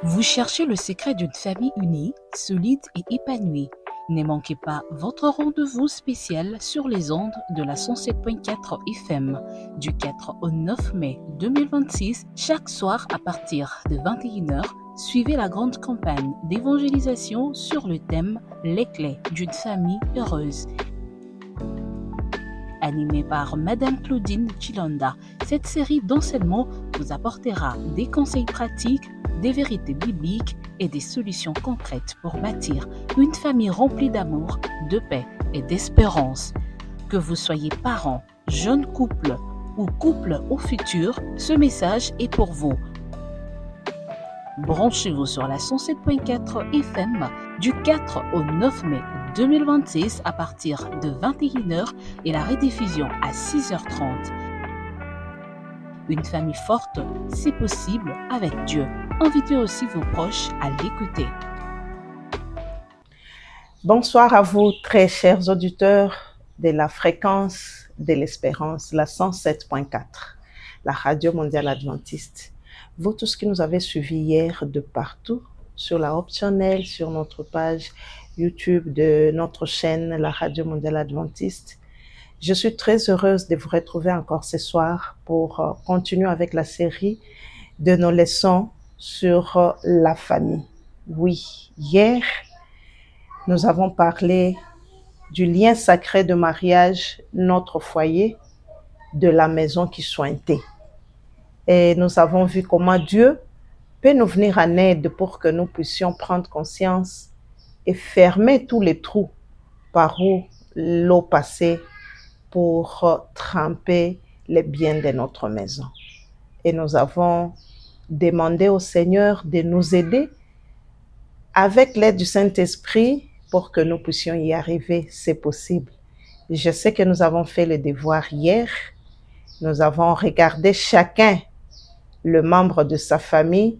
Vous cherchez le secret d'une famille unie, solide et épanouie. Ne manquez pas votre rendez-vous spécial sur les ondes de la 107.4 FM du 4 au 9 mai 2026, chaque soir à partir de 21h. Suivez la grande campagne d'évangélisation sur le thème Les clés d'une famille heureuse, animée par Madame Claudine Chilonda. Cette série d'enseignements vous apportera des conseils pratiques, des vérités bibliques et des solutions concrètes pour bâtir une famille remplie d'amour, de paix et d'espérance. Que vous soyez parents, jeunes couples ou couple au futur, ce message est pour vous. Branchez-vous sur la 107.4 FM du 4 au 9 mai 2026 à partir de 21h et la rediffusion à 6h30. Une famille forte, c'est possible avec Dieu. Invitez aussi vos proches à l'écouter. Bonsoir à vous, très chers auditeurs de la fréquence de l'espérance, la 107.4, la radio mondiale adventiste. Vous tous qui nous avez suivis hier de partout, sur la optionnelle, sur notre page YouTube de notre chaîne, la radio mondiale adventiste. Je suis très heureuse de vous retrouver encore ce soir pour continuer avec la série de nos leçons sur la famille. Oui, hier, nous avons parlé du lien sacré de mariage, notre foyer, de la maison qui sointait. Et nous avons vu comment Dieu peut nous venir en aide pour que nous puissions prendre conscience et fermer tous les trous par où l'eau passait pour tremper les biens de notre maison. Et nous avons demandé au Seigneur de nous aider avec l'aide du Saint-Esprit pour que nous puissions y arriver, c'est possible. Je sais que nous avons fait le devoir hier. Nous avons regardé chacun le membre de sa famille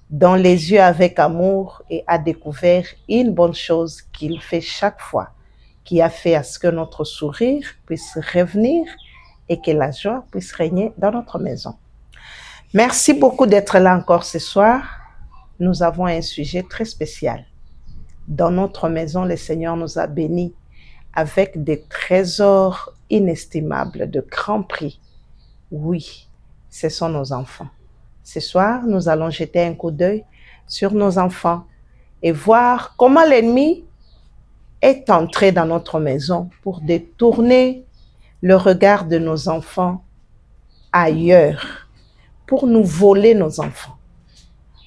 dans les yeux avec amour et a découvert une bonne chose qu'il fait chaque fois, qui a fait à ce que notre sourire puisse revenir et que la joie puisse régner dans notre maison. Merci beaucoup d'être là encore ce soir. Nous avons un sujet très spécial. Dans notre maison, le Seigneur nous a bénis avec des trésors inestimables, de grands prix. Oui, ce sont nos enfants. Ce soir, nous allons jeter un coup d'œil sur nos enfants et voir comment l'ennemi est entré dans notre maison pour détourner le regard de nos enfants ailleurs, pour nous voler nos enfants,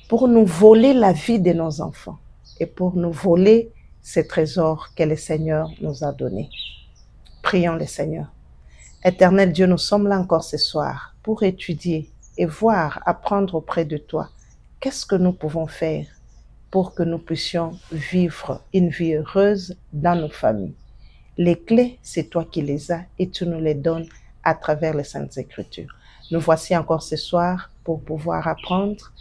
pour nous voler la vie de nos enfants et pour nous voler ces trésors que le Seigneur nous a donnés. Prions le Seigneur. Éternel Dieu, nous sommes là encore ce soir pour étudier et voir, apprendre auprès de toi, qu'est-ce que nous pouvons faire pour que nous puissions vivre une vie heureuse dans nos familles. Les clés, c'est toi qui les as et tu nous les donnes à travers les Saintes Écritures. Nous voici encore ce soir pour pouvoir apprendre.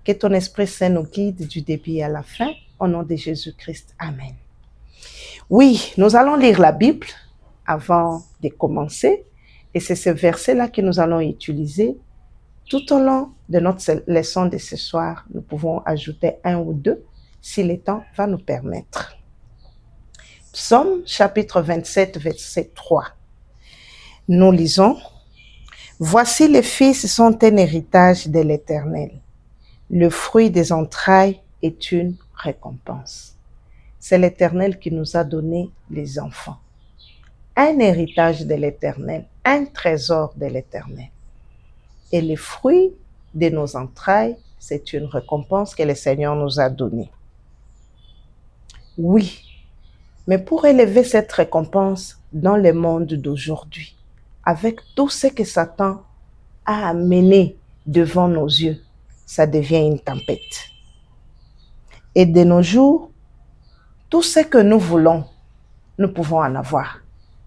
Que ton Esprit Saint nous guide du début à la fin, au nom de Jésus-Christ. Amen. Oui, nous allons lire la Bible avant de commencer et c'est ce verset-là que nous allons utiliser tout au long de notre leçon de ce soir. Nous pouvons ajouter un ou deux si le temps va nous permettre. Psaume chapitre 27, verset 3. Nous lisons « Voici les fils sont un héritage de l'Éternel. Le fruit des entrailles est une récompense. » C'est l'Éternel qui nous a donné les enfants. Un héritage de l'Éternel, un trésor de l'Éternel. Et les fruits de nos entrailles, c'est une récompense que le Seigneur nous a donnée. Oui, mais pour élever cette récompense dans le monde d'aujourd'hui, avec tout ce que Satan a amené devant nos yeux, ça devient une tempête. Et de nos jours, tout ce que nous voulons, nous pouvons en avoir.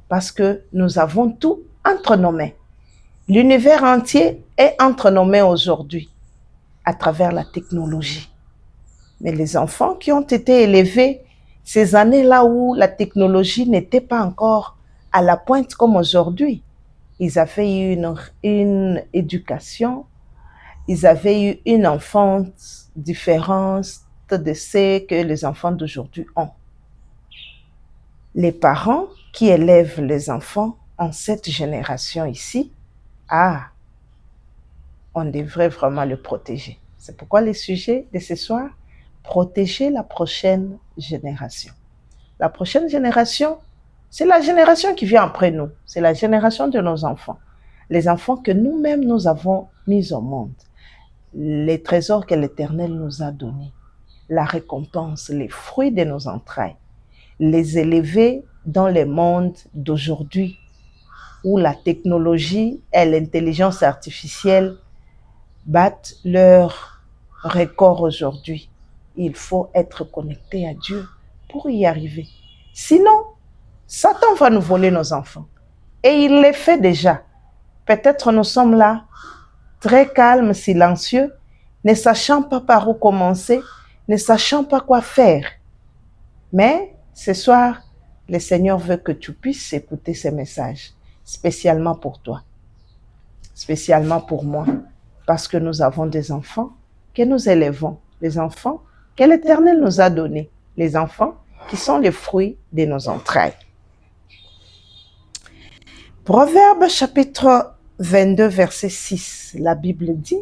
Parce que nous avons tout entre nos mains. L'univers entier est entre nos mains aujourd'hui à travers la technologie. Mais les enfants qui ont été élevés ces années-là où la technologie n'était pas encore à la pointe comme aujourd'hui, ils avaient eu une éducation ils avaient eu une enfance différente de ce que les enfants d'aujourd'hui ont. Les parents qui élèvent les enfants en cette génération ici, on devrait vraiment le protéger. C'est pourquoi le sujet de ce soir, protéger la prochaine génération. La prochaine génération, c'est la génération qui vient après nous. C'est la génération de nos enfants. Les enfants que nous-mêmes nous avons mis au monde. Les trésors que l'Éternel nous a donnés. La récompense, les fruits de nos entrailles. Les élever dans le monde d'aujourd'hui où la technologie et l'intelligence artificielle battent leur record aujourd'hui. Il faut être connecté à Dieu pour y arriver. Sinon, Satan va nous voler nos enfants. Et il le fait déjà. Peut-être nous sommes là, très calmes, silencieux, ne sachant pas par où commencer, ne sachant pas quoi faire. Mais ce soir, le Seigneur veut que tu puisses écouter ces messages, spécialement pour toi, spécialement pour moi, parce que nous avons des enfants que nous élevons, les enfants que l'Éternel nous a donnés, les enfants qui sont les fruits de nos entrailles. Proverbe chapitre 22, verset 6, la Bible dit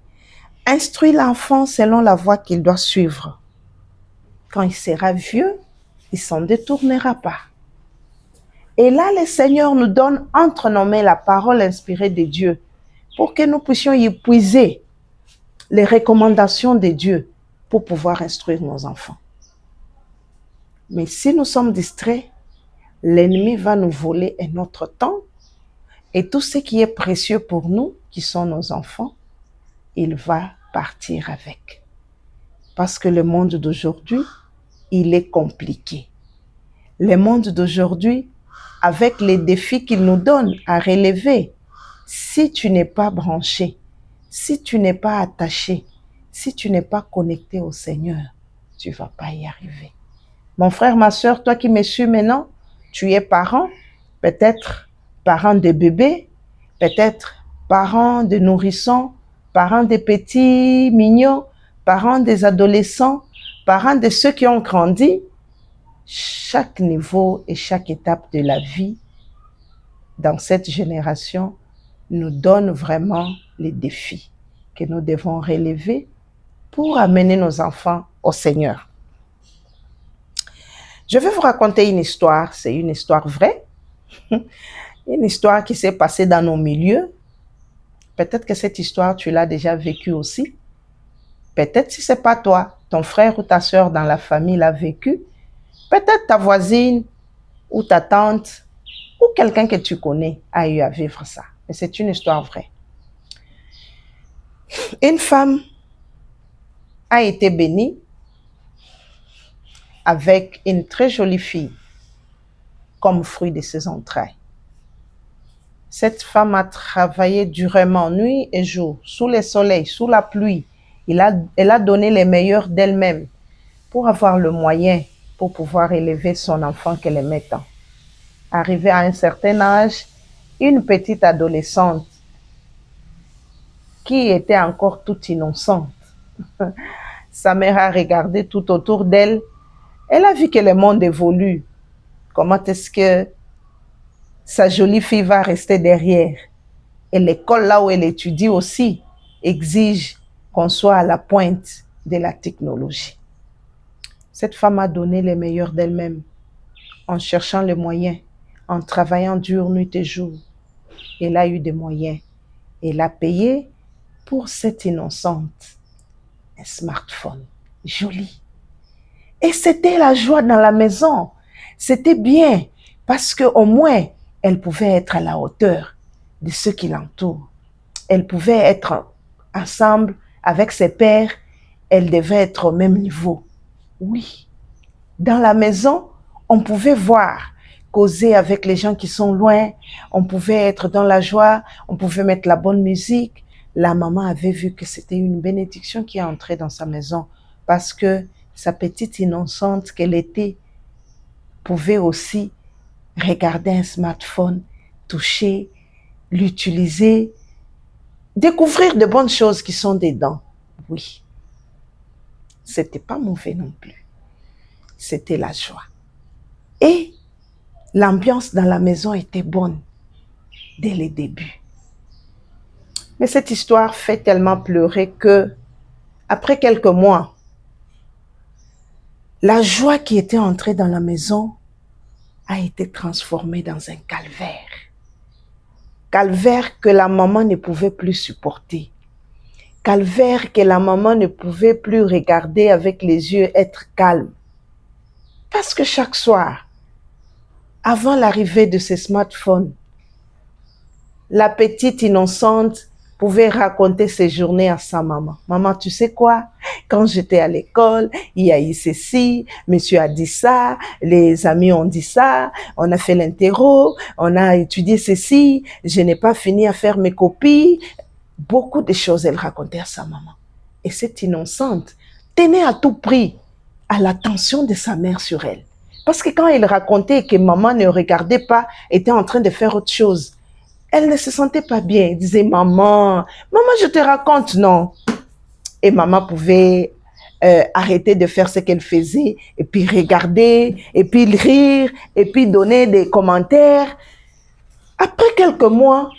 « Instruis l'enfant selon la voie qu'il doit suivre. Quand il sera vieux, il ne s'en détournera pas. » Et là, le Seigneur nous donne entre nos mains la parole inspirée de Dieu pour que nous puissions y puiser les recommandations de Dieu pour pouvoir instruire nos enfants. Mais si nous sommes distraits, l'ennemi va nous voler notre temps et tout ce qui est précieux pour nous, qui sont nos enfants, il va partir avec. Parce que le monde d'aujourd'hui, il est compliqué. Le monde d'aujourd'hui, avec les défis qu'il nous donne à relever, si tu n'es pas branché, si tu n'es pas attaché, si tu n'es pas connecté au Seigneur, tu ne vas pas y arriver. Mon frère, ma soeur, toi qui me suis maintenant, tu es parent, peut-être parent de bébés, peut-être parent de nourrissons, parent des petits mignons, parent des adolescents, parent de ceux qui ont grandi. Chaque niveau et chaque étape de la vie dans cette génération nous donne vraiment les défis que nous devons relever pour amener nos enfants au Seigneur. Je vais vous raconter une histoire, c'est une histoire vraie, une histoire qui s'est passée dans nos milieux. Peut-être que cette histoire, tu l'as déjà vécue aussi. Peut-être si ce n'est pas toi, ton frère ou ta soeur dans la famille l'a vécu. Peut-être ta voisine ou ta tante ou quelqu'un que tu connais a eu à vivre ça. Mais c'est une histoire vraie. Une femme a été bénie avec une très jolie fille comme fruit de ses entrailles. Cette femme a travaillé durement, nuit et jour, sous le soleil, sous la pluie. Elle a donné le meilleur d'elle-même pour avoir le moyen pour pouvoir élever son enfant qu'elle aimait tant. Arrivée à un certain âge, une petite adolescente qui était encore toute innocente. Sa mère a regardé tout autour d'elle. Elle a vu que le monde évolue. Comment est-ce que sa jolie fille va rester derrière? Et l'école là où elle étudie aussi exige qu'on soit à la pointe de la technologie. Cette femme a donné le meilleur d'elle-même en cherchant les moyens, en travaillant dur nuit et jour. Elle a eu des moyens. Elle a payé pour cette innocente un smartphone joli. Et c'était la joie dans la maison. C'était bien parce qu'au moins, elle pouvait être à la hauteur de ceux qui l'entourent. Elle pouvait être ensemble avec ses pairs. Elle devait être au même niveau. Oui. Dans la maison, on pouvait voir, causer avec les gens qui sont loin. On pouvait être dans la joie. On pouvait mettre la bonne musique. La maman avait vu que c'était une bénédiction qui est entrée dans sa maison parce que sa petite innocente qu'elle était pouvait aussi regarder un smartphone, toucher, l'utiliser découvrir de bonnes choses qui sont dedans. Oui, c'était pas mauvais non plus. C'était la joie. Et l'ambiance dans la maison était bonne dès le début. Mais cette histoire fait tellement pleurer que, après quelques mois, la joie qui était entrée dans la maison a été transformée dans un calvaire. Calvaire que la maman ne pouvait plus supporter. Calvaire que la maman ne pouvait plus regarder avec les yeux, être calme. Parce que chaque soir, avant l'arrivée de ces smartphones, la petite innocente pouvait raconter ses journées à sa maman. Maman, tu sais quoi? Quand j'étais à l'école, il y a eu ceci, monsieur a dit ça, les amis ont dit ça, on a fait l'interro, on a étudié ceci, je n'ai pas fini à faire mes copies. Beaucoup de choses, elle racontait à sa maman. Et cette innocente tenait à tout prix à l'attention de sa mère sur elle. Parce que quand elle racontait que maman ne regardait pas, était en train de faire autre chose, elle ne se sentait pas bien. Elle disait, maman, je te raconte, non. Et maman pouvait arrêter de faire ce qu'elle faisait, et puis regarder, et puis rire, et puis donner des commentaires. Après quelques mois,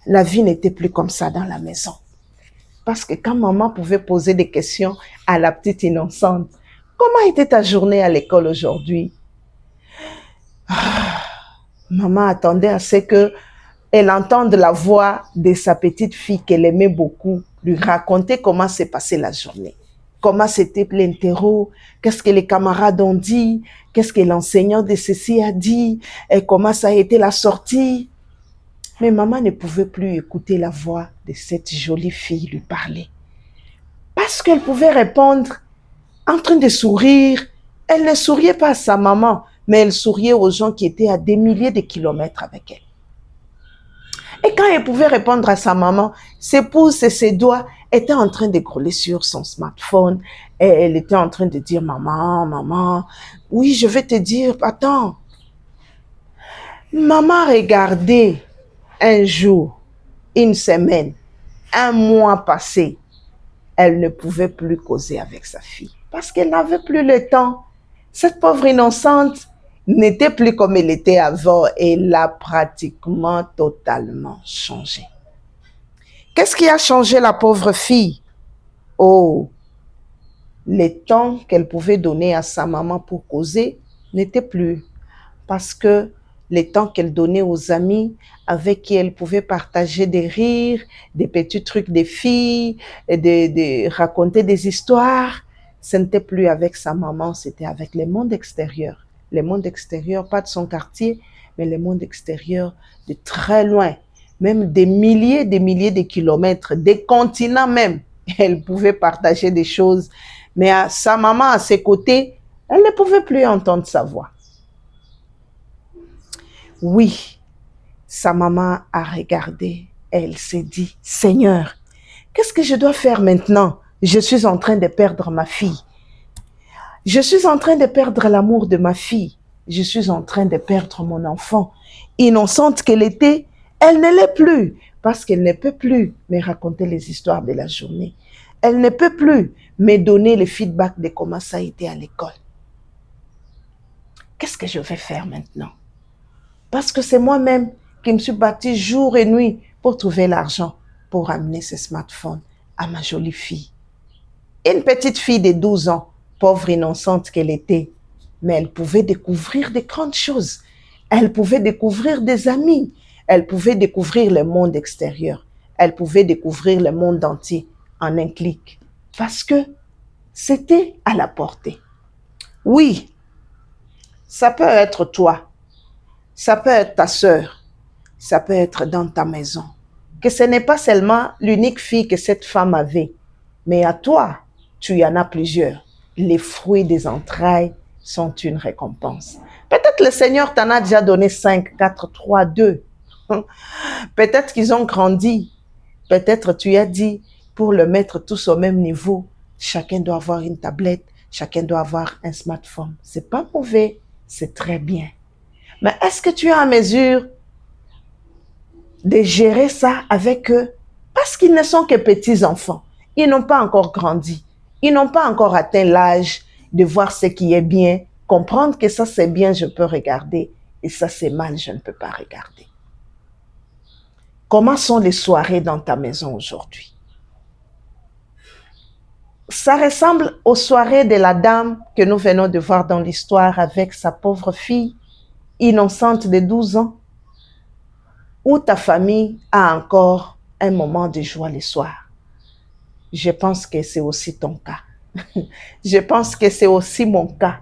la vie n'était plus comme ça dans la maison. Parce que quand maman pouvait poser des questions à la petite innocente, comment était ta journée à l'école aujourd'hui? Maman attendait à ce qu'elle entende la voix de sa petite fille qu'elle aimait beaucoup, lui raconter comment s'est passée la journée, comment c'était l'interro, qu'est-ce que les camarades ont dit, qu'est-ce que l'enseignant de ceci a dit, et comment ça a été la sortie. Mais maman ne pouvait plus écouter la voix de cette jolie fille lui parler. Parce qu'elle pouvait répondre en train de sourire. Elle ne souriait pas à sa maman, mais elle souriait aux gens qui étaient à des milliers de kilomètres avec elle. Et quand elle pouvait répondre à sa maman, ses pouces et ses doigts étaient en train de scroller sur son smartphone. Et elle était en train de dire, maman, oui, je vais te dire, attends. Maman regardait un jour, une semaine, un mois passé, elle ne pouvait plus causer avec sa fille parce qu'elle n'avait plus le temps. Cette pauvre innocente n'était plus comme elle était avant. Elle a pratiquement totalement changé. Qu'est-ce qui a changé la pauvre fille? Oh, le temps qu'elle pouvait donner à sa maman pour causer n'était plus, parce que le temps qu'elle donnait aux amis avec qui elle pouvait partager des rires, des petits trucs des filles, de raconter des histoires, ce n'était plus avec sa maman, c'était avec le monde extérieur. Le monde extérieur, pas de son quartier, mais le monde extérieur de très loin, même des milliers de kilomètres, des continents même. Elle pouvait partager des choses, mais à sa maman, à ses côtés, elle ne pouvait plus entendre sa voix. Oui, sa maman a regardé, elle s'est dit, Seigneur, qu'est-ce que je dois faire maintenant? Je suis en train de perdre ma fille. Je suis en train de perdre l'amour de ma fille. Je suis en train de perdre mon enfant. Innocente qu'elle était, elle ne l'est plus parce qu'elle ne peut plus me raconter les histoires de la journée. Elle ne peut plus me donner le feedback de comment ça a été à l'école. Qu'est-ce que je vais faire maintenant? Parce que c'est moi-même qui me suis battue jour et nuit pour trouver l'argent pour amener ce smartphone à ma jolie fille. Une petite fille de 12 ans, pauvre innocente qu'elle était, mais elle pouvait découvrir de grandes choses. Elle pouvait découvrir des amis. Elle pouvait découvrir le monde extérieur. Elle pouvait découvrir le monde entier en un clic. Parce que c'était à la portée. Oui, ça peut être toi. Ça peut être ta sœur, ça peut être dans ta maison. Que ce n'est pas seulement l'unique fille que cette femme avait, mais à toi, tu y en as plusieurs. Les fruits des entrailles sont une récompense. Peut-être le Seigneur t'en a déjà donné 5, 4, 3, 2. Peut-être qu'ils ont grandi. Peut-être tu as dit, pour le mettre tous au même niveau, chacun doit avoir une tablette, chacun doit avoir un smartphone. C'est pas mauvais, c'est très bien. Mais est-ce que tu es en mesure de gérer ça avec eux? Parce qu'ils ne sont que petits enfants. Ils n'ont pas encore grandi. Ils n'ont pas encore atteint l'âge de voir ce qui est bien, comprendre que ça c'est bien, je peux regarder, et ça c'est mal, je ne peux pas regarder. Comment sont les soirées dans ta maison aujourd'hui? Ça ressemble aux soirées de la dame que nous venons de voir dans l'histoire avec sa pauvre fille innocente de 12 ans, ou ta famille a encore un moment de joie le soir. Je pense que c'est aussi ton cas. Je pense que c'est aussi mon cas.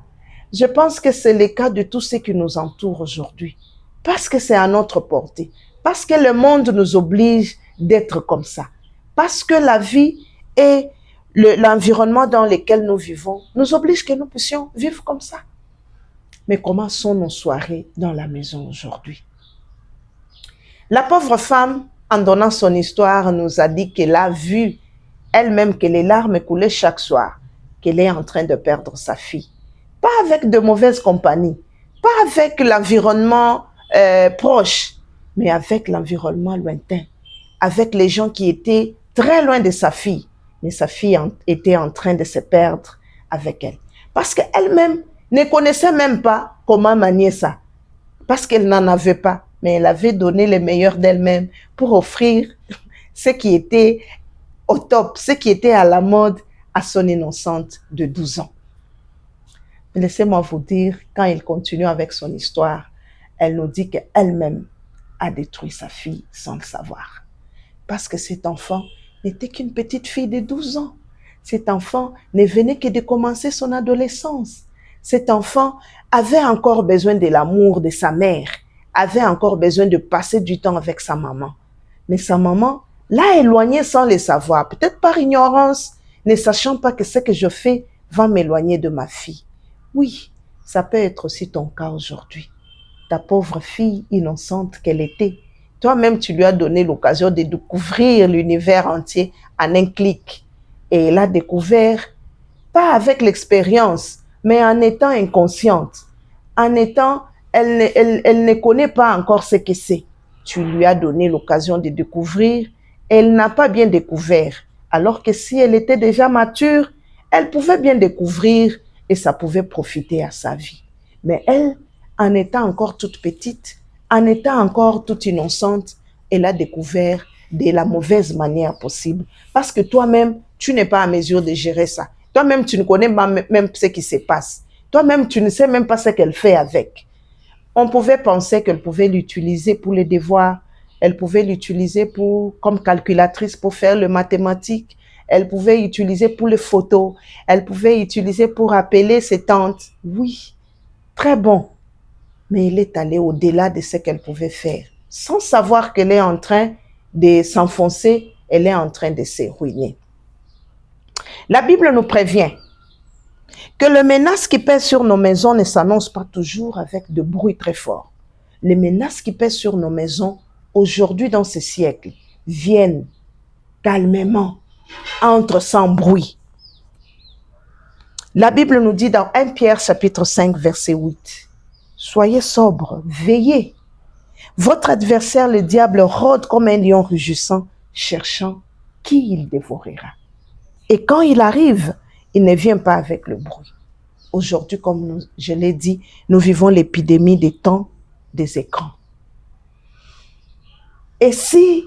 Je pense que c'est le cas de tous ceux qui nous entourent aujourd'hui. Parce que c'est à notre portée. Parce que le monde nous oblige d'être comme ça. Parce que la vie et l'environnement dans lequel nous vivons nous oblige que nous puissions vivre comme ça. Mais comment sont nos soirées dans la maison aujourd'hui? La pauvre femme, en donnant son histoire, nous a dit qu'elle a vu elle-même que les larmes coulaient chaque soir, qu'elle est en train de perdre sa fille. Pas avec de mauvaises compagnies, pas avec l'environnement proche, mais avec l'environnement lointain, avec les gens qui étaient très loin de sa fille. Mais sa fille était en train de se perdre avec elle. Parce qu'elle-même ne connaissait même pas comment manier ça. Parce qu'elle n'en avait pas, mais elle avait donné le meilleur d'elle-même pour offrir ce qui était au top, ce qui était à la mode à son innocente de 12 ans. Laissez-moi vous dire, quand il continue avec son histoire, elle nous dit qu'elle-même a détruit sa fille sans le savoir. Parce que cet enfant n'était qu'une petite fille de 12 ans. Cet enfant ne venait que de commencer son adolescence. Cet enfant avait encore besoin de l'amour de sa mère, avait encore besoin de passer du temps avec sa maman. Mais sa maman l'a éloigné sans le savoir, peut-être par ignorance, ne sachant pas que ce que je fais va m'éloigner de ma fille. Oui, ça peut être aussi ton cas aujourd'hui. Ta pauvre fille innocente qu'elle était, toi-même tu lui as donné l'occasion de découvrir l'univers entier en un clic. Et elle a découvert, pas avec l'expérience, mais en étant inconsciente, en étant, elle ne connaît pas encore ce que c'est. Tu lui as donné l'occasion de découvrir, elle n'a pas bien découvert. Alors que si elle était déjà mature, elle pouvait bien découvrir et ça pouvait profiter à sa vie. Mais elle, en étant encore toute petite, en étant encore toute innocente, elle a découvert de la mauvaise manière possible. Parce que toi-même, tu n'es pas à mesure de gérer ça. Toi-même, tu ne connais pas même ce qui se passe. Toi-même, tu ne sais même pas ce qu'elle fait avec. On pouvait penser qu'elle pouvait l'utiliser pour les devoirs. Elle pouvait l'utiliser comme calculatrice pour faire le mathématique. Elle pouvait l'utiliser pour les photos. Elle pouvait l'utiliser pour appeler ses tantes. Oui, très bon. Mais elle est allée au-delà de ce qu'elle pouvait faire. Sans savoir qu'elle est en train de s'enfoncer, elle est en train de se ruiner. La Bible nous prévient que les menaces qui pèsent sur nos maisons ne s'annoncent pas toujours avec de bruit très fort. Les menaces qui pèsent sur nos maisons, aujourd'hui dans ce siècle, viennent calmement, entrent sans bruit. La Bible nous dit dans 1 Pierre chapitre 5 verset 8, « Soyez sobres, veillez. Votre adversaire le diable rôde comme un lion rugissant, cherchant qui il dévorera. Et quand il arrive, il ne vient pas avec le bruit. » Aujourd'hui, comme je l'ai dit, nous vivons l'épidémie des temps des écrans. Et si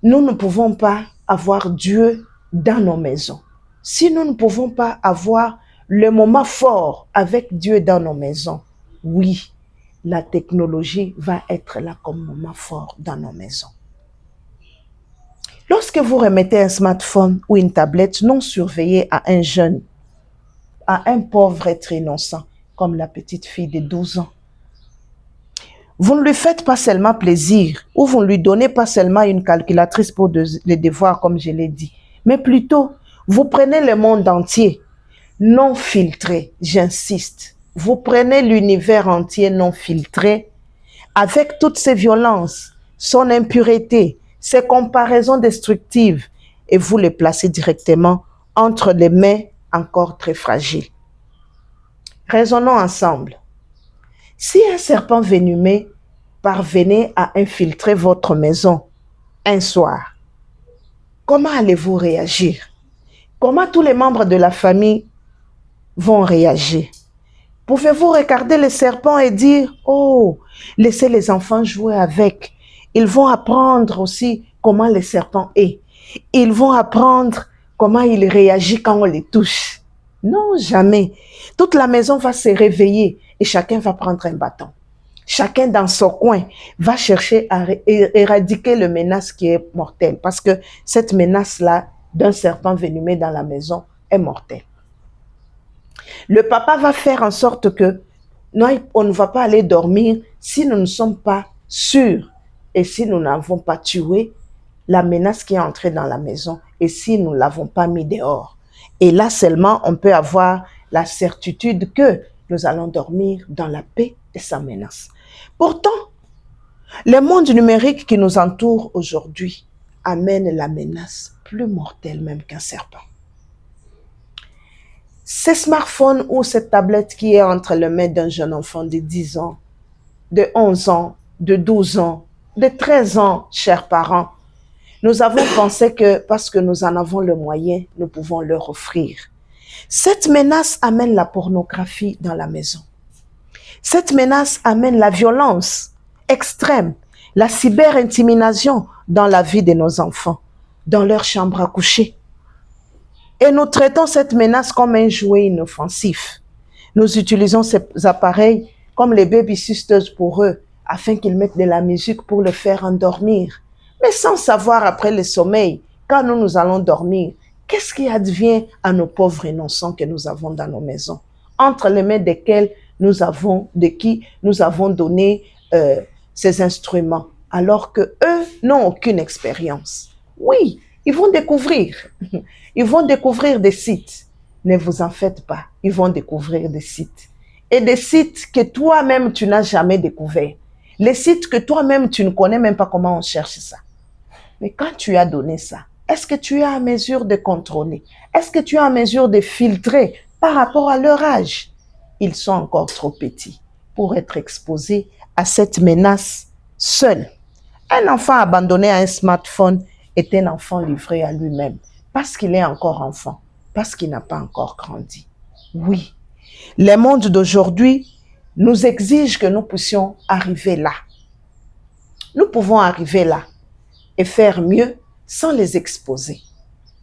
nous ne pouvons pas avoir Dieu dans nos maisons, si nous ne pouvons pas avoir le moment fort avec Dieu dans nos maisons, oui, la technologie va être là comme moment fort dans nos maisons. Lorsque vous remettez un smartphone ou une tablette non surveillée à un jeune, à un pauvre être innocent, comme la petite fille de 12 ans, vous ne lui faites pas seulement plaisir, ou vous ne lui donnez pas seulement une calculatrice pour les devoirs, comme je l'ai dit, mais plutôt, vous prenez le monde entier, non filtré, j'insiste. Vous prenez l'univers entier non filtré, avec toutes ses violences, son impureté, ses comparaisons destructives, et vous les placez directement entre les mains encore très fragiles. Raisonnons ensemble. Si un serpent venimeux parvenait à infiltrer votre maison un soir, comment allez-vous réagir? Comment tous les membres de la famille vont réagir? Pouvez-vous regarder les serpents et dire, oh, laissez les enfants jouer avec. Ils vont apprendre aussi comment les serpents est. Ils vont apprendre comment il réagit quand on les touche. Non, jamais. Toute la maison va se réveiller et chacun va prendre un bâton. Chacun dans son coin va chercher à éradiquer le menace qui est mortelle. Parce que cette menace-là d'un serpent venimeux dans la maison est mortelle. Le papa va faire en sorte que non, on ne va pas aller dormir si nous ne sommes pas sûrs et si nous n'avons pas tué la menace qui est entrée dans la maison et si nous ne l'avons pas mis dehors. Et là seulement, on peut avoir la certitude que nous allons dormir dans la paix et sans menace. Pourtant, le monde numérique qui nous entoure aujourd'hui amène la menace plus mortelle même qu'un serpent. Ces smartphones ou cette tablette qui est entre les mains d'un jeune enfant de 10 ans, de 11 ans, de 12 ans, de 13 ans, chers parents, nous avons pensé que parce que nous en avons le moyen, nous pouvons leur offrir. Cette menace amène la pornographie dans la maison. Cette menace amène la violence extrême, la cyber-intimidation dans la vie de nos enfants, dans leur chambre à coucher. Et nous traitons cette menace comme un jouet inoffensif. Nous utilisons ces appareils comme les baby sisters pour eux, afin qu'ils mettent de la musique pour le faire endormir. Mais sans savoir après le sommeil, quand nous allons dormir, qu'est-ce qui advient à nos pauvres innocents que nous avons dans nos maisons, entre les mains desquels de qui nous avons donné ces instruments, alors que eux n'ont aucune expérience. Oui, ils vont découvrir. Ils vont découvrir des sites. Ne vous en faites pas. Ils vont découvrir des sites. Et des sites que toi-même, tu n'as jamais découverts. Les sites que toi-même, tu ne connais même pas comment on cherche ça. Mais quand tu as donné ça, est-ce que tu es à mesure de contrôler? Est-ce que tu es à mesure de filtrer par rapport à leur âge? Ils sont encore trop petits pour être exposés à cette menace seul. Un enfant abandonné à un smartphone est un enfant livré à lui-même parce qu'il est encore enfant, parce qu'il n'a pas encore grandi. Oui, le monde d'aujourd'hui nous exige que nous puissions arriver là. Nous pouvons arriver là et faire mieux sans les exposer.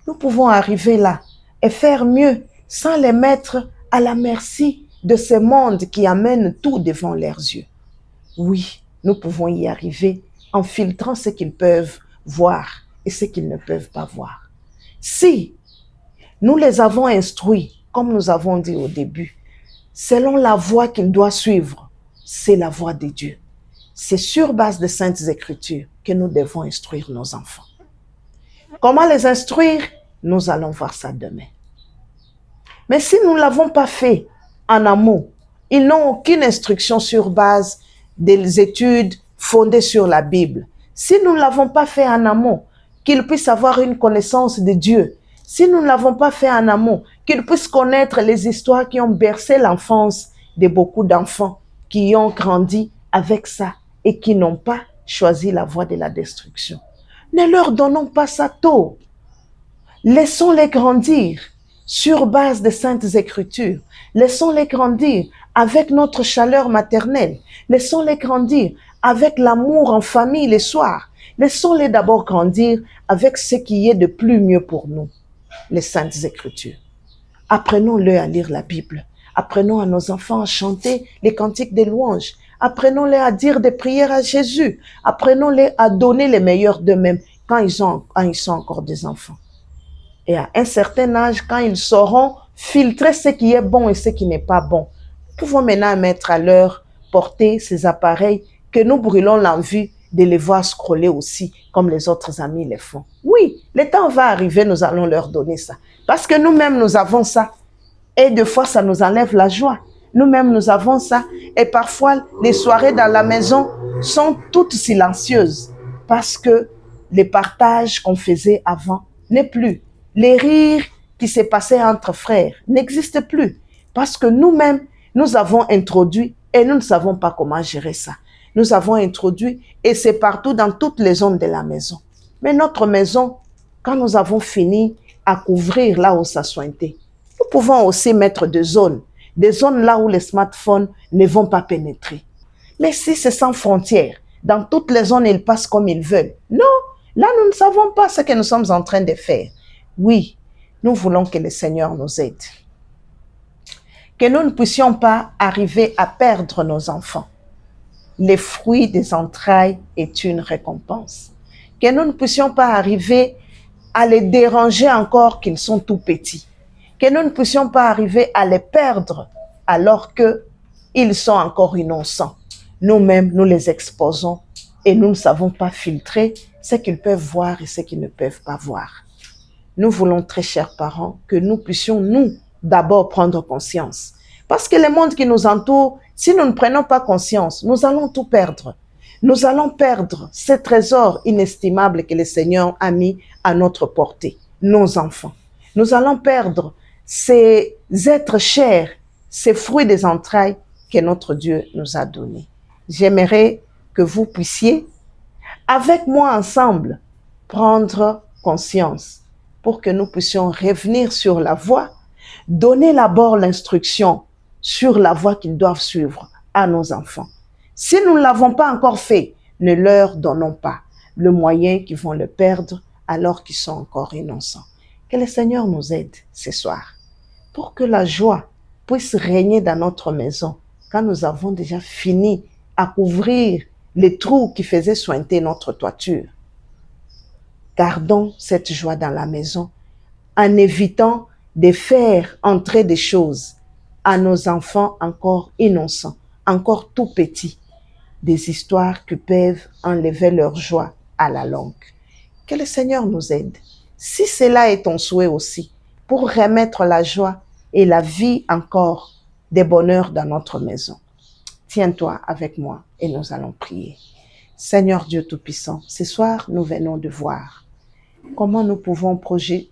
Nous pouvons arriver là et faire mieux sans les mettre à la merci de ce monde qui amène tout devant leurs yeux. Oui, nous pouvons y arriver en filtrant ce qu'ils peuvent voir et ce qu'ils ne peuvent pas voir. Si nous les avons instruits, comme nous avons dit au début, selon la voie qu'ils doivent suivre, c'est la voie de Dieu. C'est sur base des Saintes Écritures que nous devons instruire nos enfants. Comment les instruire? Nous allons voir ça demain. Mais si nous ne l'avons pas fait en amont, ils n'ont aucune instruction sur base des études fondées sur la Bible. Si nous ne l'avons pas fait en amont, qu'ils puissent avoir une connaissance de Dieu. Si nous ne l'avons pas fait en amont, qu'ils puissent connaître les histoires qui ont bercé l'enfance de beaucoup d'enfants qui ont grandi avec ça et qui n'ont pas choisi la voie de la destruction. Ne leur donnons pas ça tôt. Laissons-les grandir sur base des Saintes Écritures. Laissons-les grandir avec notre chaleur maternelle. Laissons-les grandir avec l'amour en famille les soirs. Laissons-les d'abord grandir avec ce qui est de plus mieux pour nous, les Saintes Écritures. Apprenons-le à lire la Bible. Apprenons à nos enfants à chanter les cantiques des louanges. Apprenons-les à dire des prières à Jésus. Apprenons-les à donner les meilleurs d'eux-mêmes quand ils sont encore des enfants. Et à un certain âge, quand ils sauront filtrer ce qui est bon et ce qui n'est pas bon, nous pouvons maintenant mettre à leur portée ces appareils que nous brûlons l'envie de les voir scroller aussi, comme les autres amis les font. Oui, le temps va arriver, nous allons leur donner ça. Parce que nous-mêmes, nous avons ça. Et des fois, ça nous enlève la joie. Nous-mêmes, nous avons ça. Et parfois, les soirées dans la maison sont toutes silencieuses. Parce que les partages qu'on faisait avant n'est plus. Les rires qui se passaient entre frères n'existent plus. Parce que nous-mêmes, nous avons introduit et nous ne savons pas comment gérer ça. Nous avons introduit et c'est partout dans toutes les zones de la maison. Mais notre maison, quand nous avons fini à couvrir là où ça sointait, nous pouvons aussi mettre des zones là où les smartphones ne vont pas pénétrer. Mais si c'est sans frontières, dans toutes les zones, ils passent comme ils veulent. Non, là, nous ne savons pas ce que nous sommes en train de faire. Oui, nous voulons que le Seigneur nous aide. Que nous ne puissions pas arriver à perdre nos enfants. Les fruits des entrailles est une récompense. Que nous ne puissions pas arriver à les déranger encore qu'ils sont tout petits. Que nous ne puissions pas arriver à les perdre alors qu'ils sont encore innocents. Nous-mêmes, nous les exposons et nous ne savons pas filtrer ce qu'ils peuvent voir et ce qu'ils ne peuvent pas voir. Nous voulons, très chers parents, que nous puissions, nous, d'abord prendre conscience. Parce que le monde qui nous entoure, si nous ne prenons pas conscience, nous allons tout perdre. Nous allons perdre ces trésors inestimables que le Seigneur a mis à notre portée, nos enfants. Nous allons perdre ces êtres chers, ces fruits des entrailles que notre Dieu nous a donnés. J'aimerais que vous puissiez, avec moi ensemble, prendre conscience pour que nous puissions revenir sur la voie, donner d'abord l'instruction sur la voie qu'ils doivent suivre à nos enfants. Si nous ne l'avons pas encore fait, ne leur donnons pas le moyen qu'ils vont le perdre alors qu'ils sont encore innocents. Que le Seigneur nous aide ce soir pour que la joie puisse régner dans notre maison quand nous avons déjà fini à couvrir les trous qui faisaient sointer notre toiture. Gardons cette joie dans la maison en évitant de faire entrer des choses à nos enfants encore innocents, encore tout petits, des histoires qui peuvent enlever leur joie à la longue. Que le Seigneur nous aide. Si cela est ton souhait aussi, pour remettre la joie et la vie encore des bonheurs dans notre maison. Tiens-toi avec moi et nous allons prier. Seigneur Dieu Tout-Puissant, ce soir, nous venons de voir comment nous pouvons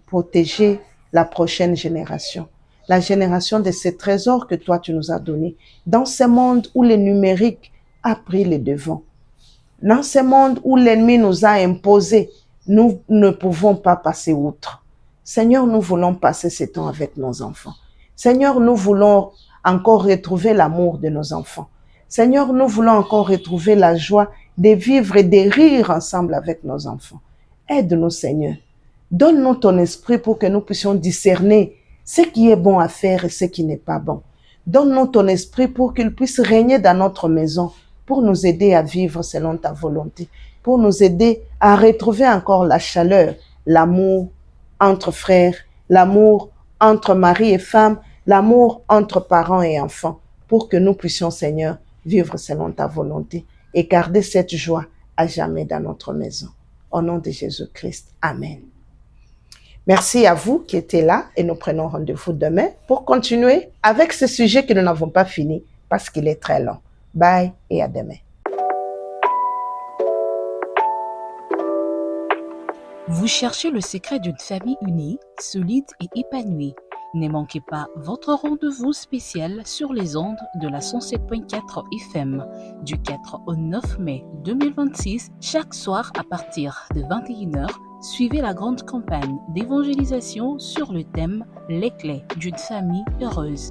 protéger la prochaine génération, la génération de ces trésors que toi tu nous as donnés, dans ce monde où le numérique a pris le devant, dans ce monde où l'ennemi nous a imposé, nous ne pouvons pas passer outre. Seigneur, nous voulons passer ce temps avec nos enfants. Seigneur, nous voulons encore retrouver l'amour de nos enfants. Seigneur, nous voulons encore retrouver la joie de vivre et de rire ensemble avec nos enfants. Aide-nous, Seigneur. Donne-nous ton esprit pour que nous puissions discerner ce qui est bon à faire et ce qui n'est pas bon. Donne-nous ton esprit pour qu'il puisse régner dans notre maison, pour nous aider à vivre selon ta volonté, pour nous aider à retrouver encore la chaleur, l'amour entre frères, l'amour entre mari et femme, l'amour entre parents et enfants, pour que nous puissions, Seigneur, vivre selon ta volonté et garder cette joie à jamais dans notre maison. Au nom de Jésus-Christ. Amen. Merci à vous qui étiez là et nous prenons rendez-vous demain pour continuer avec ce sujet que nous n'avons pas fini parce qu'il est très long. Bye et à demain. Vous cherchez le secret d'une famille unie, solide et épanouie. Ne manquez pas votre rendez-vous spécial sur les ondes de la 107.4 FM du 4 au 9 mai 2026, chaque soir à partir de 21h. Suivez la grande campagne d'évangélisation sur le thème « Les clés d'une famille heureuse ».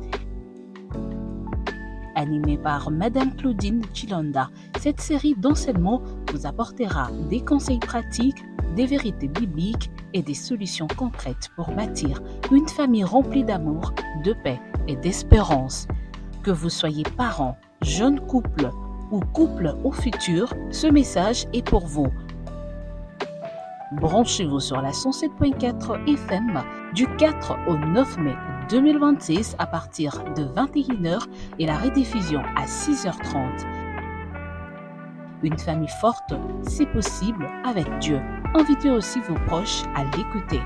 Animée par Madame Claudine Chilanda, cette série d'enseignements vous apportera des conseils pratiques, des vérités bibliques et des solutions concrètes pour bâtir une famille remplie d'amour, de paix et d'espérance. Que vous soyez parents, jeunes couples ou couple au futur, ce message est pour vous. Branchez-vous sur la 107.4 FM du 4 au 9 mai 2026 à partir de 21h et la rediffusion à 6h30. Une famille forte, c'est possible avec Dieu. Invitez aussi vos proches à l'écouter.